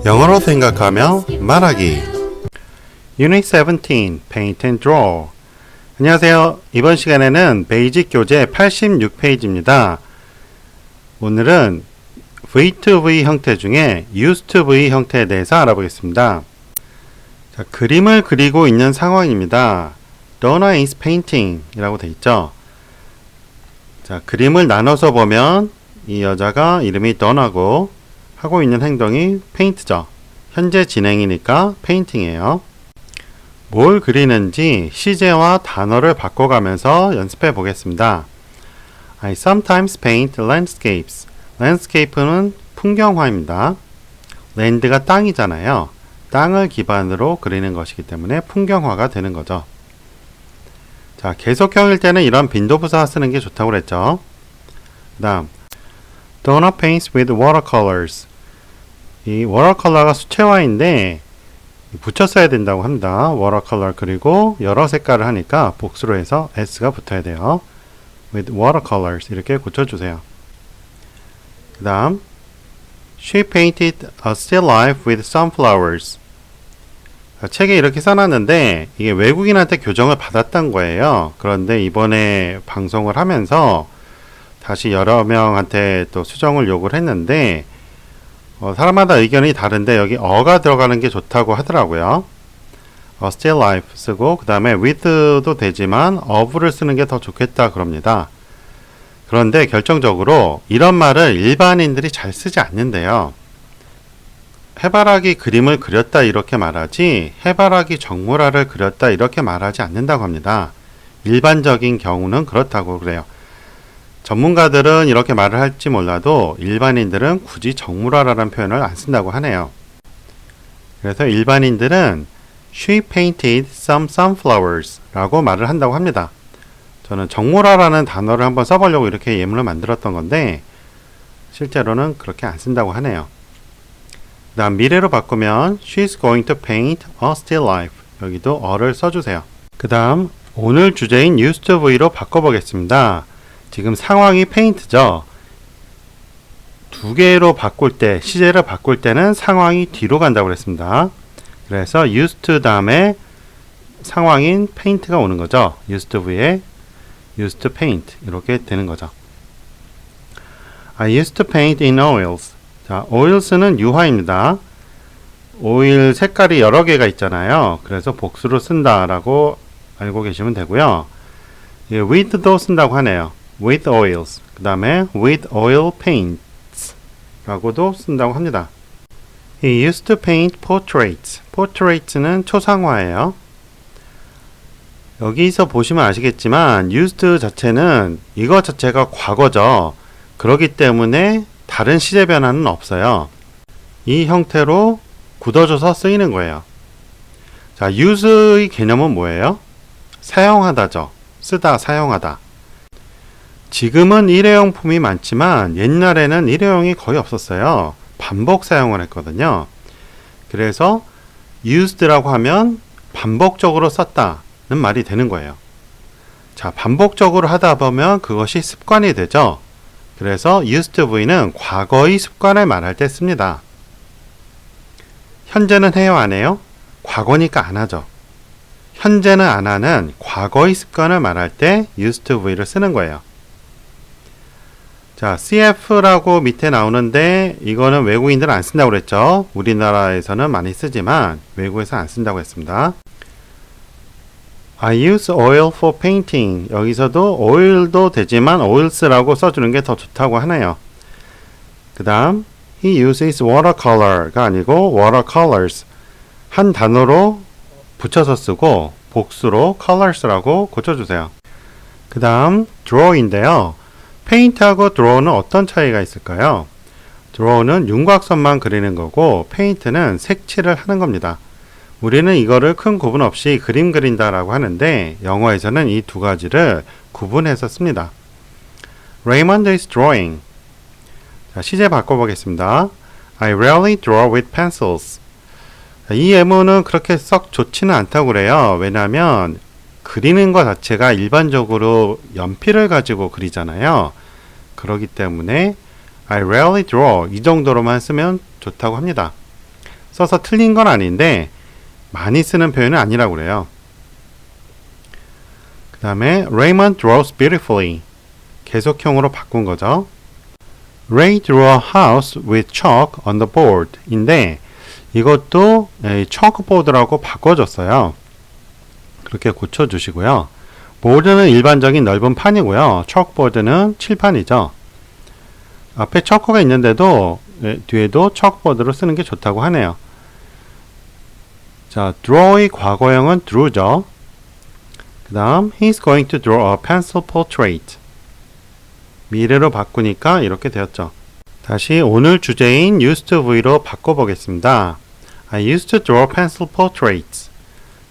영어로 생각하며 말하기. Unit 17 Paint and Draw. 안녕하세요. 이번 시간에는 베이직 교재 86페이지입니다. 오늘은 V2V 형태 중에 Use2V 형태에 대해서 알아보겠습니다. 자, 그림을 그리고 있는 상황입니다. Donna is painting 이라고 되어 있죠. 자, 그림을 나눠서 보면 이 여자가 이름이 Donna고 하고 있는 행동이 페인트죠. 현재 진행이니까 페인팅이에요. 뭘 그리는지 시제와 단어를 바꿔가면서 연습해 보겠습니다. I sometimes paint landscapes. landscape는 풍경화입니다. land가 땅이잖아요. 땅을 기반으로 그리는 것이기 때문에 풍경화가 되는 거죠. 자, 계속형일 때는 이런 빈도부사 쓰는 게 좋다고 그랬죠. 그 다음 Donna paints with watercolors. 이 watercolor가 수채화인데 붙여 써야 된다고 합니다. watercolor 그리고 여러 색깔을 하니까 복수로 해서 s가 붙어야 돼요. with watercolors 이렇게 고쳐주세요. 그 다음 She painted a still life with sunflowers. 책에 이렇게 써놨는데 이게 외국인한테 교정을 받았던 거예요. 그런데 이번에 방송을 하면서 다시 여러 명한테 또 수정을 요구를 했는데 사람마다 의견이 다른데 여기 어가 들어가는 게 좋다고 하더라고요. still life 쓰고 그 다음에 with도 되지만 of를 쓰는 게 더 좋겠다 그럽니다. 그런데 결정적으로 이런 말을 일반인들이 잘 쓰지 않는데요. 해바라기 그림을 그렸다 이렇게 말하지 해바라기 정물화를 그렸다 이렇게 말하지 않는다고 합니다. 일반적인 경우는 그렇다고 그래요. 전문가들은 이렇게 말을 할지 몰라도 일반인들은 굳이 정물화라는 표현을 안 쓴다고 하네요. 그래서 일반인들은 She painted some sunflowers 라고 말을 한다고 합니다. 저는 정물화라는 단어를 한번 써보려고 이렇게 예문을 만들었던 건데 실제로는 그렇게 안 쓴다고 하네요. 그 다음 미래로 바꾸면 She's going to paint a still life. 여기도 어를 써주세요. 그 다음 오늘 주제인 used to V로 바꿔보겠습니다. 지금 상황이 페인트죠. 두 개로 바꿀 때, 시제를 바꿀 때는 상황이 뒤로 간다고 그랬습니다. 그래서 used to 다음에 상황인 페인트가 오는 거죠. used to V에 used to paint 이렇게 되는 거죠. I used to paint in oils. 자, oils는 유화입니다. 오일 색깔이 여러 개가 있잖아요. 그래서 복수로 쓴다라고 알고 계시면 되고요. with도 쓴다고 하네요. with oils. 그 다음에 with oil paints 라고도 쓴다고 합니다. He used to paint portraits. portraits는 초상화예요. 여기서 보시면 아시겠지만 used 자체는 이거 자체가 과거죠. 그렇기 때문에 다른 시제 변화는 없어요. 이 형태로 굳어져서 쓰이는 거예요. 자, use의 개념은 뭐예요? 사용하다죠. 쓰다, 사용하다. 지금은 일회용품이 많지만 옛날에는 일회용이 거의 없었어요. 반복 사용을 했거든요. 그래서 used라고 하면 반복적으로 썼다는 말이 되는 거예요. 자, 반복적으로 하다 보면 그것이 습관이 되죠. 그래서 used to V는 과거의 습관을 말할 때 씁니다. 현재는 해요, 안 해요? 과거니까 안 하죠. 현재는 안 하는 과거의 습관을 말할 때 used to V를 쓰는 거예요. 자, CF라고 밑에 나오는데 이거는 외국인들은 안 쓴다고 그랬죠. 우리나라에서는 많이 쓰지만 외국에서 안 쓴다고 했습니다. I use oil for painting. 여기서도 oil도 되지만 oils라고 써주는 게 더 좋다고 하네요. 그 다음 He uses watercolor가 아니고 watercolors. 한 단어로 붙여서 쓰고 복수로 colors라고 고쳐주세요. 그 다음 draw인데요. 페인트하고 드로우는 어떤 차이가 있을까요? 드로우는 윤곽선만 그리는 거고 페인트는 색칠을 하는 겁니다. 우리는 이거를 큰 구분 없이 그림 그린다 라고 하는데 영어에서는 이 두 가지를 구분해서 씁니다. Raymond is drawing. 자, 시제 바꿔보겠습니다. I rarely draw with pencils. 이 예문은 그렇게 썩 좋지는 않다고 그래요. 왜냐하면 그리는 것 자체가 일반적으로 연필을 가지고 그리잖아요. 그렇기 때문에 I rarely draw 이 정도로만 쓰면 좋다고 합니다. 써서 틀린 건 아닌데 많이 쓰는 표현은 아니라고 그래요. 그 다음에 Raymond draws beautifully. 계속형으로 바꾼 거죠. Ray drew a house with chalk on the board 인데 이것도 chalkboard라고 바꿔줬어요. 그렇게 고쳐주시고요. 보드는 일반적인 넓은 판이고요. chalkboard는 칠판이죠. 앞에 chalk가 있는데도 뒤에도 chalkboard로 쓰는 게 좋다고 하네요. 자, draw의 과거형은 drew죠. 그 다음 He's going to draw a pencil portrait. 미래로 바꾸니까 이렇게 되었죠. 다시 오늘 주제인 used to V로 바꿔보겠습니다. I used to draw pencil portraits.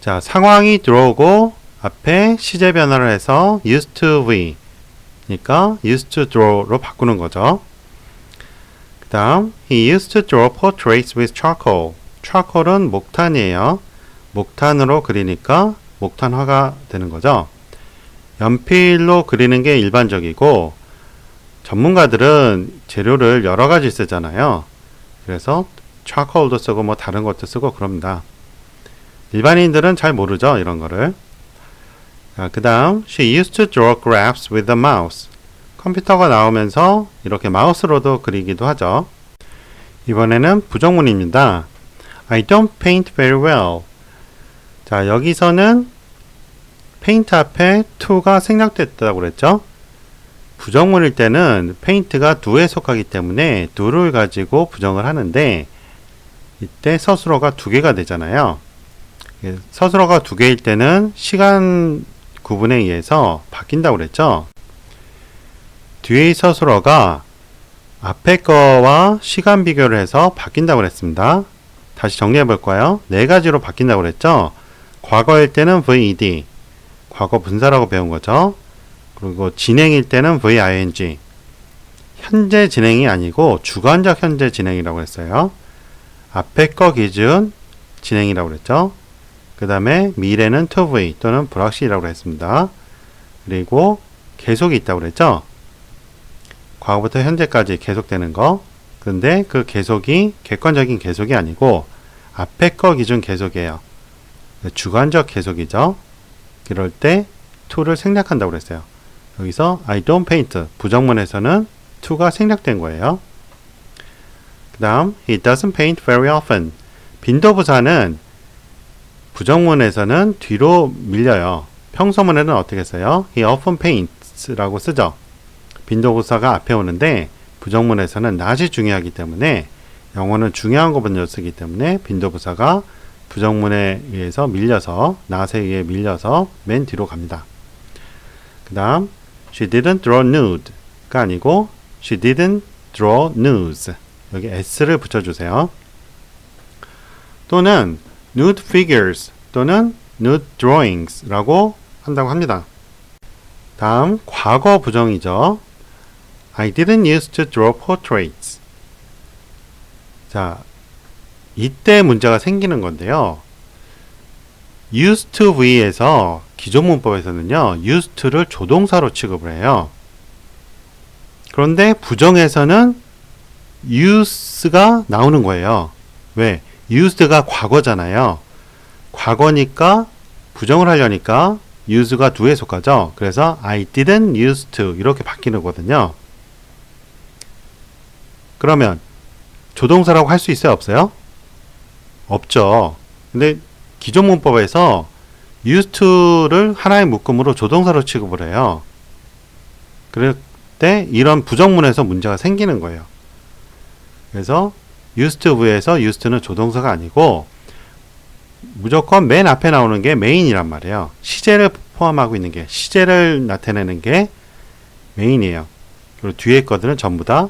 자, 상황이 들어오고 앞에 시제 변화를 해서 used to V 그러니까 used to draw로 바꾸는 거죠. 그 다음 He used to draw portraits with charcoal. charcoal은 목탄이에요. 목탄으로 그리니까 목탄화가 되는 거죠. 연필로 그리는 게 일반적이고 전문가들은 재료를 여러 가지 쓰잖아요. 그래서 charcoal도 쓰고 뭐 다른 것도 쓰고 그럽니다. 일반인들은 잘 모르죠, 이런 거를. 그 다음 She used to draw graphs with a mouse. 컴퓨터가 나오면서 이렇게 마우스로도 그리기도 하죠. 이번에는 부정문입니다. I don't paint very well. 자, 여기서는 paint 앞에 to가 생략됐다고 그랬죠. 부정문일 때는 paint가 do에 속하기 때문에 do를 가지고 부정을 하는데 이때 서술어가 두 개가 되잖아요. 서술어가 두 개일 때는 시간 구분에 의해서 바뀐다고 그랬죠. 뒤의 서술어가 앞에 거와 시간 비교를 해서 바뀐다고 그랬습니다. 다시 정리해 볼까요? 네 가지로 바뀐다고 그랬죠. 과거일 때는 VED, 과거 분사라고 배운 거죠. 그리고 진행일 때는 VING, 현재 진행이 아니고 주관적 현재 진행이라고 했어요. 앞에 거 기준 진행이라고 그랬죠. 그 다음에 미래는 to be 또는 불확실이라고 했습니다. 그리고 계속이 있다고 그랬죠. 과거부터 현재까지 계속되는 거. 근데 그 계속이 객관적인 계속이 아니고 앞에 거 기준 계속이에요. 주관적 계속이죠. 이럴 때 to를 생략한다고 그랬어요. 여기서 I don't paint 부정문에서는 to가 생략된 거예요. 그 다음 He doesn't paint very often. 빈도부사는 부정문에서는 뒤로 밀려요. 평서문에는 어떻게 써요? He often paints 라고 쓰죠. 빈도부사가 앞에 오는데 부정문에서는 not이 중요하기 때문에 영어는 중요한 거 먼저 쓰기 때문에 빈도부사가 부정문에 의해서 밀려서 not에 의해 밀려서 맨 뒤로 갑니다. 그 다음 She didn't draw nude가 아니고 She didn't draw nudes. 여기 s를 붙여주세요. 또는 nude figures 또는 nude drawings 라고 한다고 합니다. 다음 과거 부정이죠. I didn't used to draw portraits. 자, 이때 문제가 생기는 건데요. used to V에서 기존 문법에서는요. used to를 조동사로 취급을 해요. 그런데 부정에서는 use가 나오는 거예요. 왜? used가 과거잖아요. 과거니까 부정을 하려니까 use가 do에 속하죠. 그래서 I didn't used to 이렇게 바뀌는 거거든요. 그러면 조동사라고 할 수 있어요? 없어요? 없죠. 근데 기존 문법에서 used to를 하나의 묶음으로 조동사로 취급을 해요. 그럴 때 이런 부정문에서 문제가 생기는 거예요. 그래서 used to V에서 used to는 조동사가 아니고 무조건 맨 앞에 나오는 게 메인이란 말이에요. 시제를 포함하고 있는 게 시제를 나타내는 게 메인이에요. 그리고 뒤에 것들은 전부 다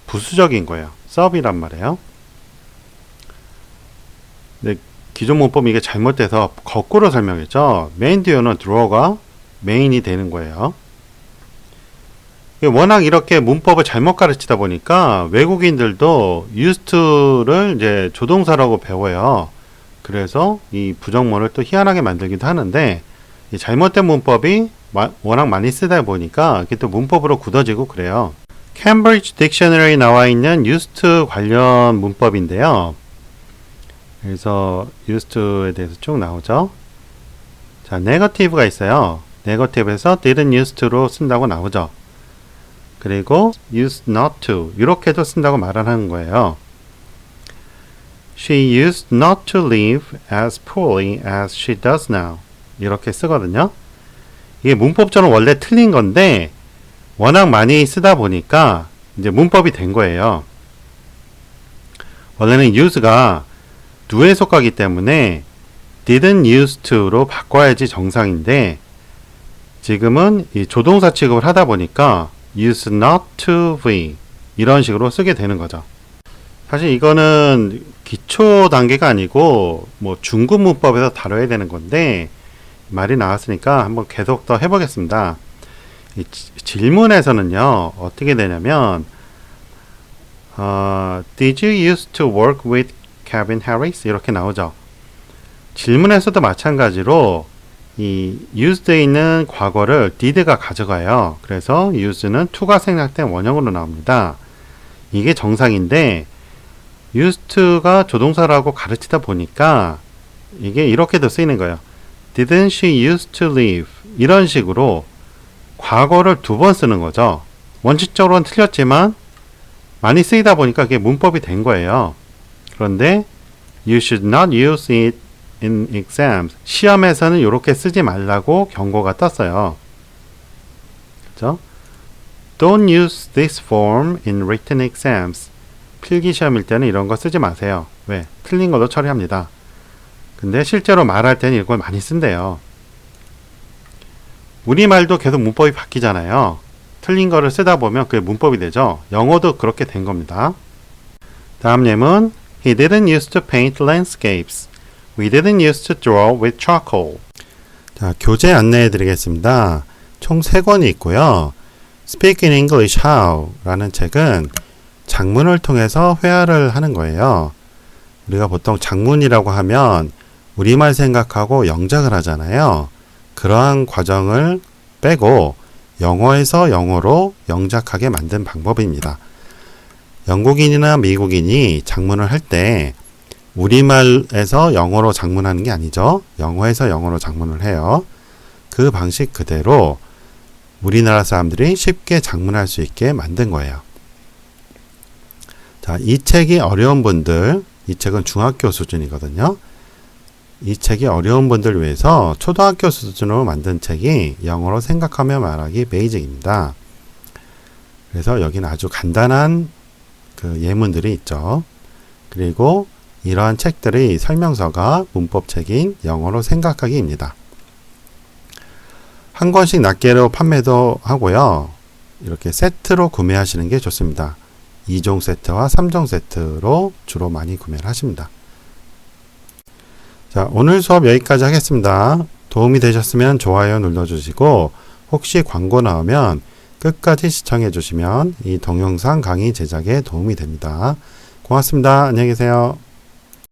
부수적인 거예요. sub이란 말이에요. 근데 기존 문법이 이게 잘못돼서 거꾸로 설명했죠. 맨 뒤에는 draw가 메인이 되는 거예요. 워낙 이렇게 문법을 잘못 가르치다 보니까 외국인들도 used to를 이제 조동사라고 배워요. 그래서 이 부정문을 또 희한하게 만들기도 하는데 이 잘못된 문법이 워낙 많이 쓰다 보니까 이게 또 문법으로 굳어지고 그래요. Cambridge Dictionary에 나와 있는 used to 관련 문법인데요. 그래서 used to에 대해서 쭉 나오죠. 자, negative가 있어요. negative에서 didn't used to로 쓴다고 나오죠. 그리고 used not to 이렇게도 쓴다고 말을 하는 거예요. She used not to live as poorly as she does now. 이렇게 쓰거든요. 이게 문법적으로 원래 틀린 건데 워낙 많이 쓰다 보니까 이제 문법이 된 거예요. 원래는 use가 do에 속하기 때문에 didn't used to로 바꿔야지 정상인데 지금은 이 조동사 취급을 하다 보니까 used not to be 이런 식으로 쓰게 되는 거죠. 사실 이거는 기초 단계가 아니고 뭐 중급 문법에서 다뤄야 되는 건데 말이 나왔으니까 한번 계속 더 해보겠습니다. 이 질문에서는요 어떻게 되냐면 Did you used to work with Calvin Harris? 이렇게 나오죠. 질문에서도 마찬가지로 이 used에 있는 과거를 did가 가져가요. 그래서 used는 to가 생략된 원형으로 나옵니다. 이게 정상인데 used to가 조동사라고 가르치다 보니까 이게 이렇게도 쓰이는 거예요. Didn't she used to live? 이런 식으로 과거를 두 번 쓰는 거죠. 원칙적으로는 틀렸지만 많이 쓰이다 보니까 그게 문법이 된 거예요. 그런데 you should not use it in exams. 시험에서는 이렇게 쓰지 말라고 경고가 떴어요. 그렇죠? Don't use this form in written exams. 필기 시험일 때는 이런 거 쓰지 마세요. 왜? 틀린 걸로 처리합니다. 근데 실제로 말할 때는 이걸 많이 쓴대요. 우리말도 계속 문법이 바뀌잖아요. 틀린 거를 쓰다 보면 그게 문법이 되죠. 영어도 그렇게 된 겁니다. 다음 예문 He didn't use to paint landscapes. We didn't use to draw with charcoal. 자, 교재 안내해 드리겠습니다. 총 3권이 있고요. Speak in English How 라는 책은 작문을 통해서 회화를 하는 거예요. 우리가 보통 작문이라고 하면 우리말 생각하고 영작을 하잖아요. 그러한 과정을 빼고 영어에서 영어로 영작하게 만든 방법입니다. 영국인이나 미국인이 작문을 할 때 우리말에서 영어로 작문하는 게 아니죠. 영어에서 영어로 작문을 해요. 그 방식 그대로 우리나라 사람들이 쉽게 작문할 수 있게 만든 거예요. 자, 이 책이 어려운 분들, 이 책은 중학교 수준이거든요. 이 책이 어려운 분들 위해서 초등학교 수준으로 만든 책이 영어로 생각하며 말하기 베이직입니다. 그래서 여기는 아주 간단한 그 예문들이 있죠. 그리고 이러한 책들의 설명서가 문법책인 영어로 생각하기입니다. 한 권씩 낱개로 판매도 하고요. 이렇게 세트로 구매하시는 게 좋습니다. 2종 세트와 3종 세트로 주로 많이 구매를 하십니다. 자, 오늘 수업 여기까지 하겠습니다. 도움이 되셨으면 좋아요 눌러주시고 혹시 광고 나오면 끝까지 시청해 주시면 이 동영상 강의 제작에 도움이 됩니다. 고맙습니다. 안녕히 계세요.